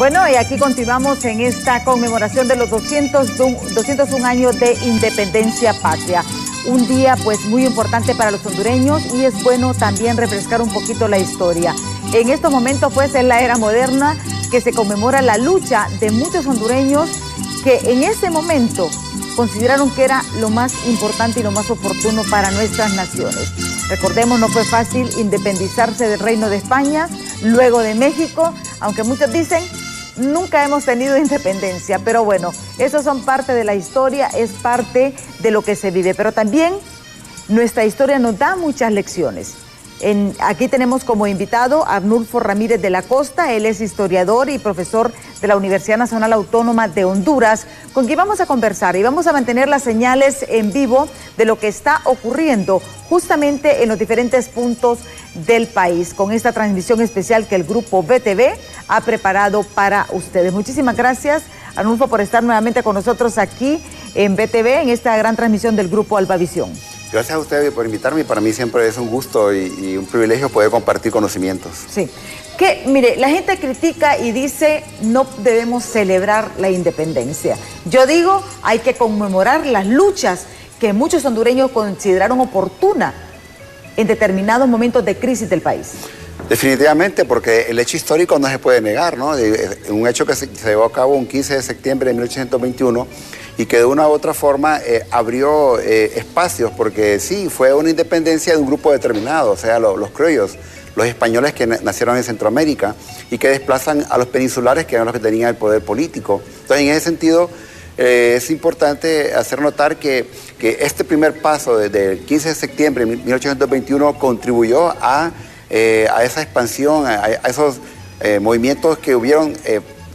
Bueno, y aquí continuamos en esta conmemoración de los 201 años de independencia patria. Un día pues muy importante para los hondureños y es bueno también refrescar un poquito la historia. En estos momentos pues es la era moderna que se conmemora la lucha de muchos hondureños que en ese momento consideraron que era lo más importante y lo más oportuno para nuestras naciones. Recordemos, no fue fácil independizarse del Reino de España, luego de México, aunque muchos dicen nunca hemos tenido independencia, pero bueno, eso son parte de la historia, es parte de lo que se vive, pero también nuestra historia nos da muchas lecciones. Aquí tenemos como invitado a Arnulfo Ramírez de la Costa, él es historiador y profesor de la Universidad Nacional Autónoma de Honduras, con quien vamos a conversar y vamos a mantener las señales en vivo de lo que está ocurriendo justamente en los diferentes puntos del país, con esta transmisión especial que el grupo BTV ha preparado para ustedes. Muchísimas gracias, Arnulfo, por estar nuevamente con nosotros aquí en BTV, en esta gran transmisión del grupo Albavisión. Gracias a ustedes por invitarme. Para mí siempre es un gusto y un privilegio poder compartir conocimientos. Sí. Que, mire, la gente critica y dice no debemos celebrar la independencia. Yo digo, hay que conmemorar las luchas que muchos hondureños consideraron oportunas en determinados momentos de crisis del país. Definitivamente, porque el hecho histórico no se puede negar, ¿no? Un hecho que se llevó a cabo un 15 de septiembre de 1821 y que de una u otra forma abrió espacios, porque sí, fue una independencia de un grupo determinado, o sea, los criollos, los españoles que nacieron en Centroamérica y que desplazan a los peninsulares, que eran los que tenían el poder político. Entonces, en ese sentido, es importante hacer notar que este primer paso desde el 15 de septiembre de 1821 contribuyó a esa expansión, a esos movimientos que hubieron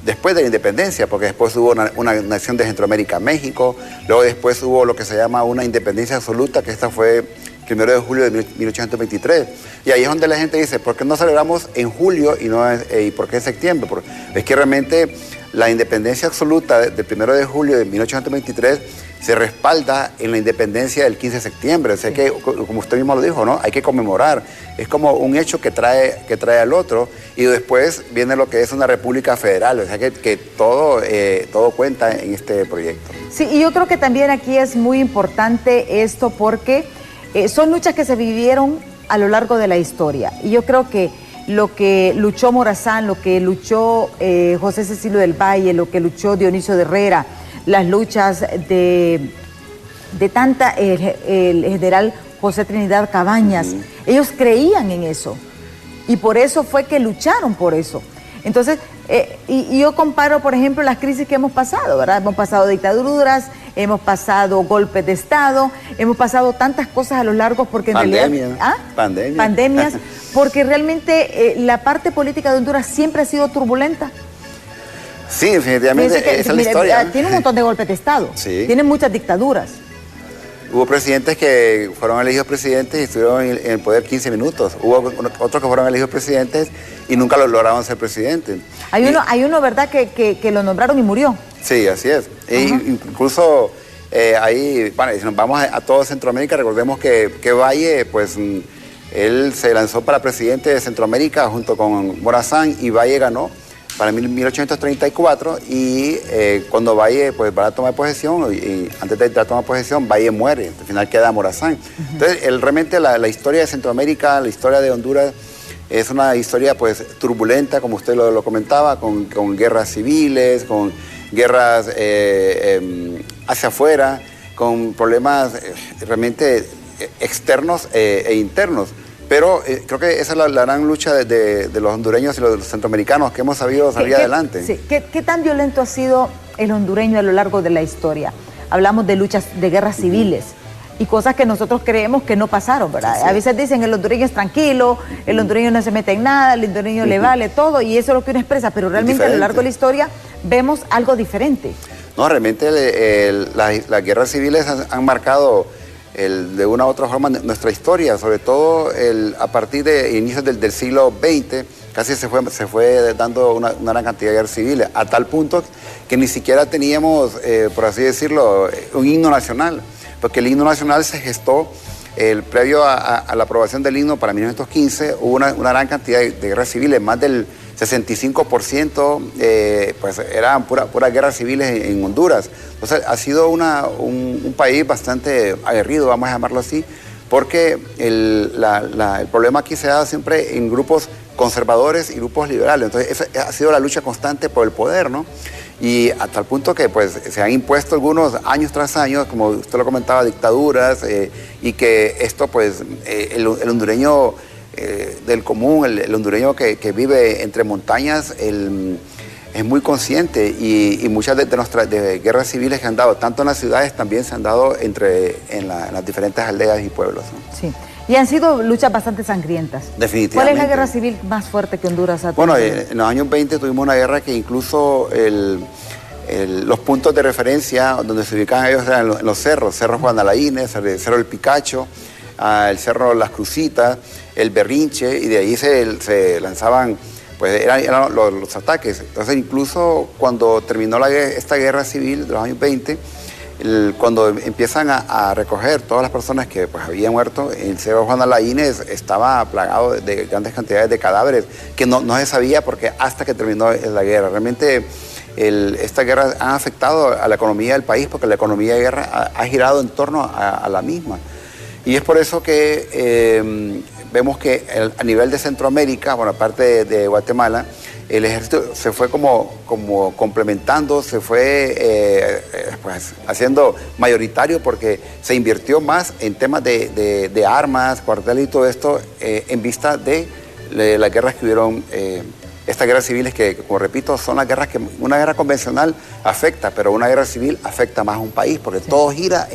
después de la independencia, porque después hubo una nación de Centroamérica, México, luego después hubo lo que se llama una independencia absoluta, que esta fue 1 de julio de 1823. Y ahí es donde la gente dice, ¿por qué no celebramos en julio y por qué en septiembre? Porque es que realmente la independencia absoluta del 1 de julio de 1823 se respalda en la independencia del 15 de septiembre. O sea que, como usted mismo lo dijo, ¿no? Hay que conmemorar. Es como un hecho que trae al otro y después viene lo que es una república federal. O sea que todo cuenta en este proyecto. Sí, y yo creo que también aquí es muy importante esto porque son luchas que se vivieron a lo largo de la historia. Y yo creo que lo que luchó Morazán, lo que luchó José Cecilio del Valle, lo que luchó Dionisio de Herrera, las luchas de el general José Trinidad Cabañas, ellos creían en eso y por eso fue que lucharon por eso. Entonces, y yo comparo, por ejemplo, las crisis que hemos pasado, ¿verdad? Hemos pasado dictaduras, hemos pasado golpes de Estado, hemos pasado tantas cosas a lo largo porque en realidad... Pandemias, porque realmente la parte política de Honduras siempre ha sido turbulenta. Sí, definitivamente, esa es la historia. Tiene un montón de golpes de Estado, sí. Tiene muchas dictaduras. Hubo presidentes que fueron elegidos presidentes y estuvieron en el poder 15 minutos. Hubo otros que fueron elegidos presidentes y nunca lo lograron ser presidente. Hay uno, ¿verdad?, que lo nombraron y murió. Sí, así es. Incluso ahí, bueno, si nos vamos a todo Centroamérica, recordemos que Valle, pues, él se lanzó para presidente de Centroamérica junto con Morazán y Valle ganó para 1834 y cuando Valle pues, va a tomar posesión, y antes de tomar posesión, Valle muere, al final queda Morazán. Entonces, realmente la historia de Centroamérica, la historia de Honduras, es una historia pues turbulenta, como usted lo comentaba, con guerras civiles, con guerras hacia afuera, con problemas realmente externos e internos. Pero creo que esa es la gran lucha de los hondureños y los centroamericanos que hemos sabido salir adelante. Sí. ¿Qué tan violento ha sido el hondureño a lo largo de la historia? Hablamos de luchas, de guerras civiles y cosas que nosotros creemos que no pasaron, ¿verdad? Sí. A veces dicen el hondureño es tranquilo, el hondureño no se mete en nada, el hondureño le vale todo y eso es lo que uno expresa, pero realmente a lo largo de la historia vemos algo diferente. No, realmente las guerras civiles han marcado de una u otra forma nuestra historia, sobre todo a partir de inicios del siglo XX, casi se fue dando una gran cantidad de guerras civiles, a tal punto que ni siquiera teníamos, por así decirlo, un himno nacional, porque el himno nacional se gestó previo a la aprobación del himno para 1915 hubo una gran cantidad de guerras civiles, más del 65% pues eran puras guerras civiles en Honduras. Entonces ha sido un país bastante aguerrido, vamos a llamarlo así, porque el problema aquí se ha dado siempre en grupos conservadores y grupos liberales. Entonces esa ha sido la lucha constante por el poder, ¿no? Y hasta el punto que pues se han impuesto algunos años tras años, como usted lo comentaba, dictaduras, y que esto pues el hondureño del común, el hondureño que vive entre montañas, es muy consciente, y muchas de nuestras guerras civiles que han dado, tanto en las ciudades, también se han dado en las diferentes aldeas y pueblos, ¿no? Sí. Y han sido luchas bastante sangrientas. Definitivamente. ¿Cuál es la guerra civil más fuerte que Honduras ha tenido? Bueno, en los años 20 tuvimos una guerra que incluso los puntos de referencia donde se ubicaban ellos eran en los cerros, Cerro Juan Alaínez, el Cerro El Picacho, el Cerro Las Crucitas, el Berrinche, y de ahí se lanzaban, pues eran los ataques. Entonces incluso cuando terminó esta guerra civil de los años 20, cuando empiezan a recoger todas las personas que pues habían muerto, el Cerro Juan Alaínez estaba plagado de grandes cantidades de cadáveres que no se sabía porque hasta que terminó la guerra. Realmente esta guerra ha afectado a la economía del país, porque la economía de guerra ha girado en torno a la misma. Y es por eso que vemos que a nivel de Centroamérica, bueno, aparte de Guatemala, el ejército se fue como complementando, se fue pues, haciendo mayoritario, porque se invirtió más en temas de armas, cuarteles y todo esto, en vista de las guerras que hubieron, estas guerras civiles que, como repito, son las guerras que una guerra convencional afecta, pero una guerra civil afecta más a un país, porque sí, todo gira,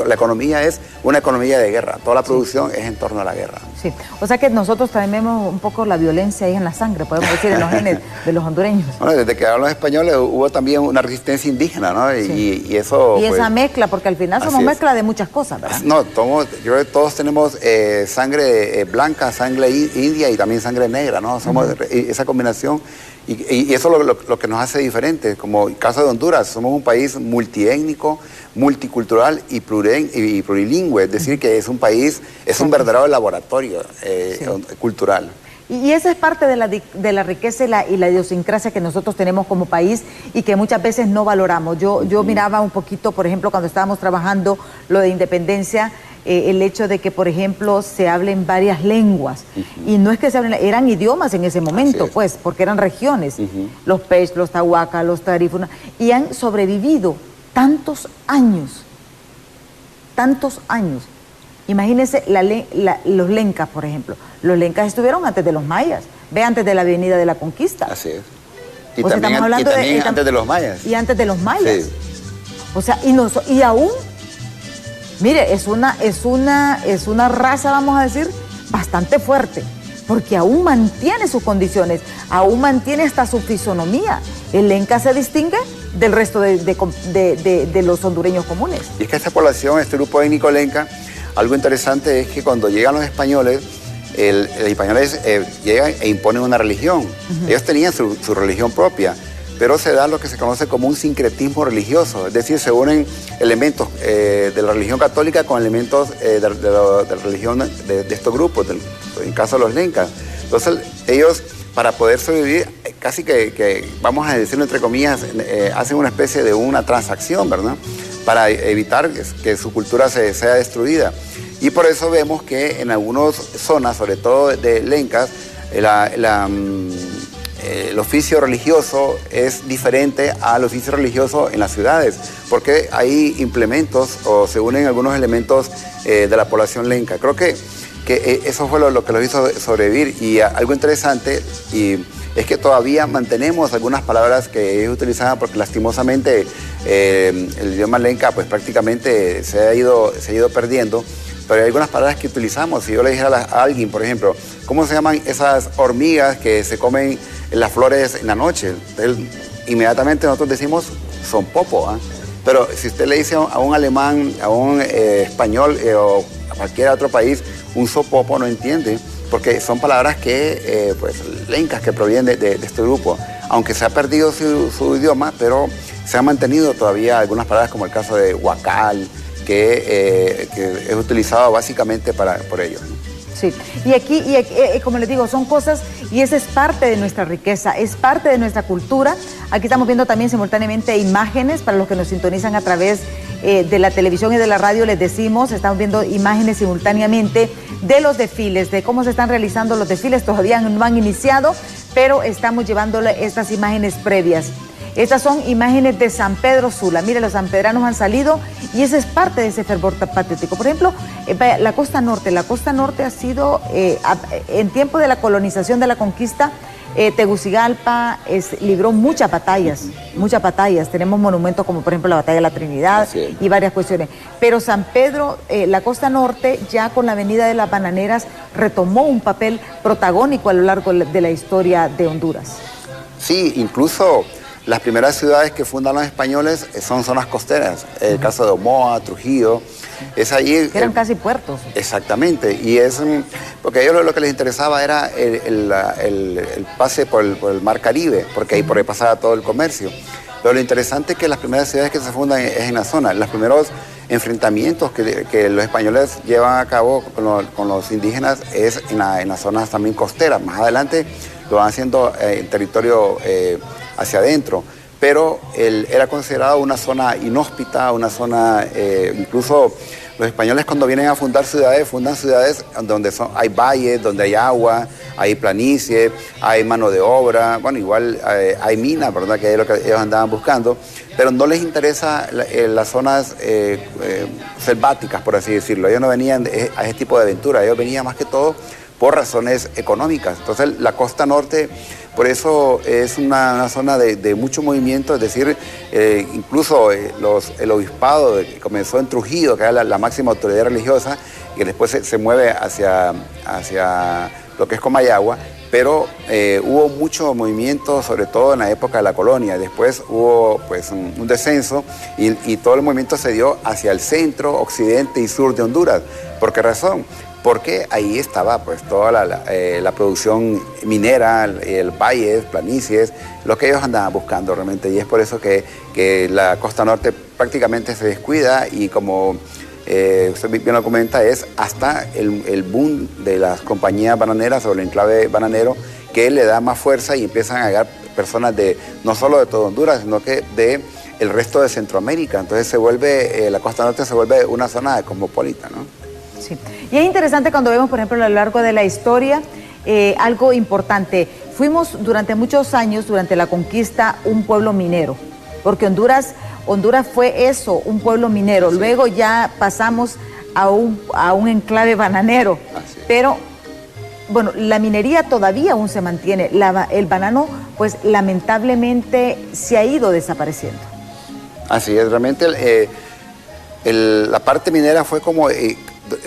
la economía es una economía de guerra, toda la producción es en torno a la guerra. Sí, o sea que nosotros también vemos un poco la violencia ahí en la sangre, podemos decir, en los genes de los hondureños. Bueno, desde que llegaron los españoles hubo también una resistencia indígena, ¿no? Sí. Y eso... Y pues, esa mezcla, porque al final somos mezcla de muchas cosas, ¿verdad? No, yo creo que todos tenemos sangre blanca, sangre india y también sangre negra, ¿no? Somos esa combinación. Y eso es lo que nos hace diferentes. Como el caso de Honduras, somos un país multiétnico, multicultural y plurilingüe. Es decir, que es un país, es un verdadero laboratorio cultural. Y esa es parte de la riqueza y la idiosincrasia que nosotros tenemos como país y que muchas veces no valoramos. Yo miraba un poquito, por ejemplo, cuando estábamos trabajando lo de independencia, el hecho de que, por ejemplo, se hablen varias lenguas. Y no es que se hablen, eran idiomas en ese momento, pues, porque eran regiones. Los Pech, los Tahuaca, los Tarifuna, y han sobrevivido tantos años. Imagínense los lencas, por ejemplo. Los lencas estuvieron antes de los mayas. Ve, antes de la Avenida de la Conquista. Así es. Y también antes de los mayas. Y antes de los mayas. Sí. O sea, y aún, mire, es una raza, vamos a decir, bastante fuerte. Porque aún mantiene sus condiciones, aún mantiene hasta su fisonomía. El lenca se distingue del resto de los hondureños comunes. Y es que esta población, este grupo étnico lenca, algo interesante es que cuando llegan los españoles, los españoles llegan e imponen una religión. Ellos tenían su religión propia, pero se da lo que se conoce como un sincretismo religioso, es decir, se unen elementos de la religión católica con elementos de la religión de estos grupos, en caso de los lencas. Entonces ellos, para poder sobrevivir, casi que vamos a decirlo entre comillas, hacen una especie de una transacción, ¿verdad?, para evitar que su cultura sea destruida. Y por eso vemos que en algunas zonas, sobre todo de lencas, el oficio religioso es diferente al oficio religioso en las ciudades, porque hay implementos o se unen algunos elementos de la población lenca. Creo que eso fue lo que los hizo sobrevivir. Y algo interesante es que todavía mantenemos algunas palabras que ellos utilizaban, porque lastimosamente el idioma lenca pues prácticamente se ha ido perdiendo. Pero hay algunas palabras que utilizamos. Si yo le dijera a alguien, por ejemplo, ¿cómo se llaman esas hormigas que se comen las flores en la noche? Entonces, inmediatamente nosotros decimos, son popo, ¿eh? Pero si usted le dice a un alemán, a un español o a cualquier otro país, un sopopo, no entiende, porque son palabras que, pues, lencas, que provienen de este grupo. Aunque se ha perdido su idioma, pero se han mantenido todavía algunas palabras, como el caso de huacal, que es utilizado básicamente por ellos, ¿no? Sí, y aquí, como les digo, son cosas, y esa es parte de nuestra riqueza, es parte de nuestra cultura. Aquí estamos viendo también simultáneamente imágenes para los que nos sintonizan a través de la televisión y de la radio. Les decimos, estamos viendo imágenes simultáneamente de los desfiles, de cómo se están realizando los desfiles. Todavía no han iniciado, pero estamos llevándole estas imágenes previas. Estas son imágenes de San Pedro Sula. Mire, los sanpedranos han salido y esa es parte de ese fervor patriótico. Por ejemplo, la costa norte ha sido, en tiempo de la colonización, de la conquista, Tegucigalpa libró muchas batallas. Tenemos monumentos como por ejemplo la Batalla de la Trinidad y varias cuestiones. Pero San Pedro, la costa norte, ya con la Avenida de las Bananeras, retomó un papel protagónico a lo largo de la historia de Honduras. Sí, incluso las primeras ciudades que fundan los españoles son zonas costeras. El caso de Omoa, Trujillo, es allí. Eran casi puertos. Exactamente, y es porque a ellos lo que les interesaba era el pase por el Mar Caribe, porque ahí por ahí pasaba todo el comercio. Pero lo interesante es que las primeras ciudades que se fundan es en la zona. Los primeros enfrentamientos que los españoles llevan a cabo con los indígenas es en las zonas también costeras. Más adelante lo van haciendo en territorio hacia adentro, pero era considerado una zona inhóspita, una zona, incluso los españoles cuando vienen a fundar ciudades, fundan ciudades donde hay valles, donde hay agua, hay planicie, hay mano de obra, bueno, igual hay minas, ¿verdad?, que es lo que ellos andaban buscando, pero no les interesa las zonas selváticas, por así decirlo. Ellos no venían a ese tipo de aventura, ellos venían más que todo por razones económicas. Entonces la costa norte, por eso es una zona de mucho movimiento, es decir, incluso el obispado que comenzó en Trujillo, que era la máxima autoridad religiosa, y después se mueve hacia lo que es Comayagua, pero hubo mucho movimiento, sobre todo en la época de la colonia. Después hubo pues un descenso y todo el movimiento se dio hacia el centro, occidente y sur de Honduras. ¿Por qué razón? Porque ahí estaba pues toda la producción minera, el valles, planicies, lo que ellos andaban buscando realmente, y es por eso que la costa norte prácticamente se descuida, y como usted bien lo comenta, es hasta el boom de las compañías bananeras o el enclave bananero que le da más fuerza y empiezan a llegar personas no solo de todo Honduras, sino que de el resto de Centroamérica. Entonces la costa norte se vuelve una zona cosmopolita, ¿no? Sí. Y es interesante cuando vemos, por ejemplo, a lo largo de la historia, algo importante. Fuimos durante muchos años, durante la conquista, un pueblo minero, porque Honduras fue eso, un pueblo minero. Sí. Luego ya pasamos a un enclave bananero, pero bueno, la minería todavía aún se mantiene. El banano, pues lamentablemente, se ha ido desapareciendo. Así es, realmente la parte minera fue como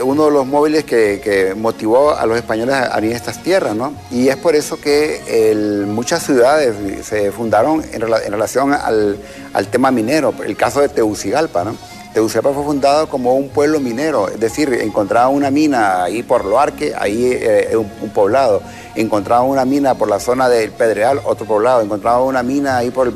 uno de los móviles que motivó a los españoles a venir a estas tierras, ¿no? Y es por eso que muchas ciudades se fundaron en relación al tema minero. El caso de Tegucigalpa, ¿no? Tegucigalpa fue fundado como un pueblo minero, es decir, encontraban una mina ahí por Loarque, ahí un poblado. Encontraban una mina por la zona del Pedregal, otro poblado. Encontraban una mina ahí por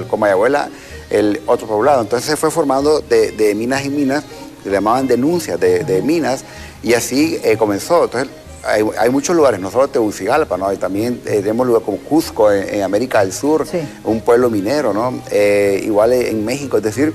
Comayagüela, el otro poblado. Entonces se fue formando de minas en minas, se llamaban denuncias de minas, y así comenzó. Entonces hay muchos lugares, no solo Tegucigalpa, ¿no? Y también tenemos lugares como Cusco en América del Sur, sí, un pueblo minero, ¿no? Igual en México, es decir,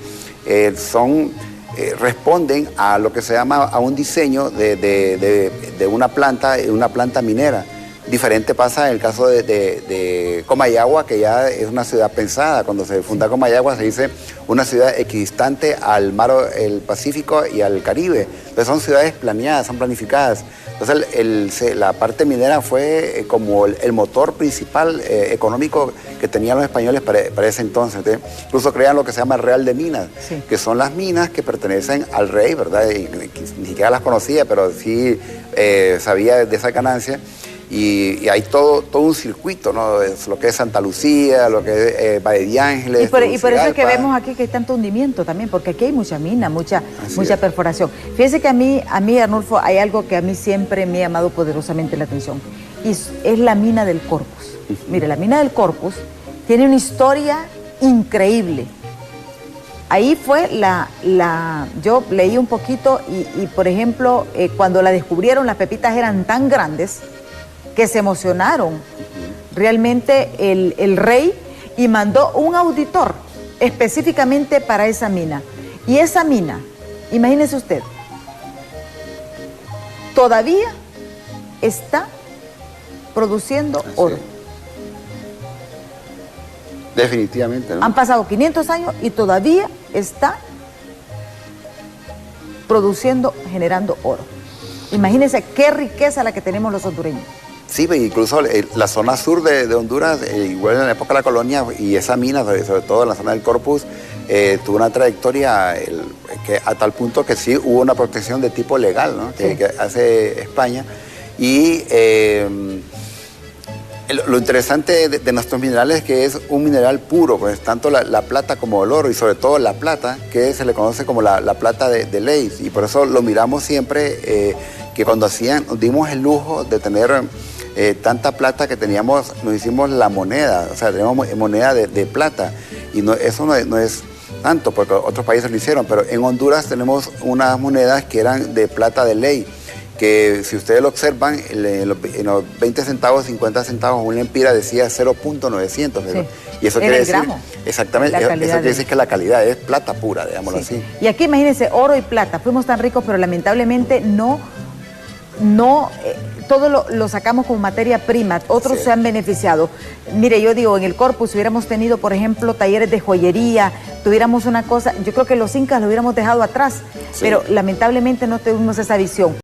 responden a lo que se llama a un diseño de una planta minera. Diferente pasa en el caso de Comayagua, que ya es una ciudad pensada. Cuando se funda Comayagua se dice una ciudad equidistante al mar, el Pacífico y al Caribe. Entonces son ciudades planeadas, son planificadas. Entonces la parte minera fue como el motor principal económico que tenían los españoles para ese entonces. Incluso crean lo que se llama el Real de Minas, sí, que son las minas que pertenecen al rey, ¿verdad? Y ni siquiera las conocía, pero sí sabía de esa ganancia. Y hay todo un circuito, ¿no? Es lo que es Santa Lucía, lo que es Valle de Ángeles. Y por eso es que vemos aquí que hay tanto hundimiento también, porque aquí hay mucha mina, mucha perforación. Fíjese que a mí, Arnulfo, hay algo que a mí siempre me ha llamado poderosamente la atención, y es la mina del Corpus. Mire, la mina del Corpus tiene una historia increíble. Ahí fue yo leí un poquito y por ejemplo, cuando la descubrieron, las pepitas eran tan grandes que se emocionaron realmente el rey y mandó un auditor específicamente para esa mina. Y esa mina, imagínese usted, todavía está produciendo oro. Definitivamente, ¿no? Han pasado 500 años y todavía está produciendo, generando oro. Imagínense qué riqueza la que tenemos los hondureños. Sí, incluso la zona sur de Honduras, igual en la época de la colonia, y esa mina, sobre todo en la zona del Corpus, tuvo una trayectoria que a tal punto que sí hubo una protección de tipo legal, ¿no? Sí. Que hace España. Y lo interesante de nuestros minerales es que es un mineral puro, pues tanto la plata como el oro, y sobre todo la plata, que se le conoce como la plata de ley, y por eso lo miramos siempre, que cuando dimos el lujo de tener tanta plata que teníamos, nos hicimos la moneda, o sea, teníamos moneda de plata, y eso no es tanto, porque otros países lo hicieron, pero en Honduras tenemos unas monedas que eran de plata de ley, que si ustedes lo observan, en los 20 centavos, 50 centavos, un lempira decía 0.900. Sí. Y eso Era quiere el decir, gramo. exactamente, eso quiere decir que la calidad es plata pura, digámoslo así. Y aquí imagínense, oro y plata, fuimos tan ricos, pero lamentablemente todo lo sacamos como materia prima, otros se han beneficiado. Mire, yo digo, en el Corpus si hubiéramos tenido, por ejemplo, talleres de joyería, tuviéramos una cosa, yo creo que los incas lo hubiéramos dejado atrás, pero lamentablemente no tuvimos esa visión.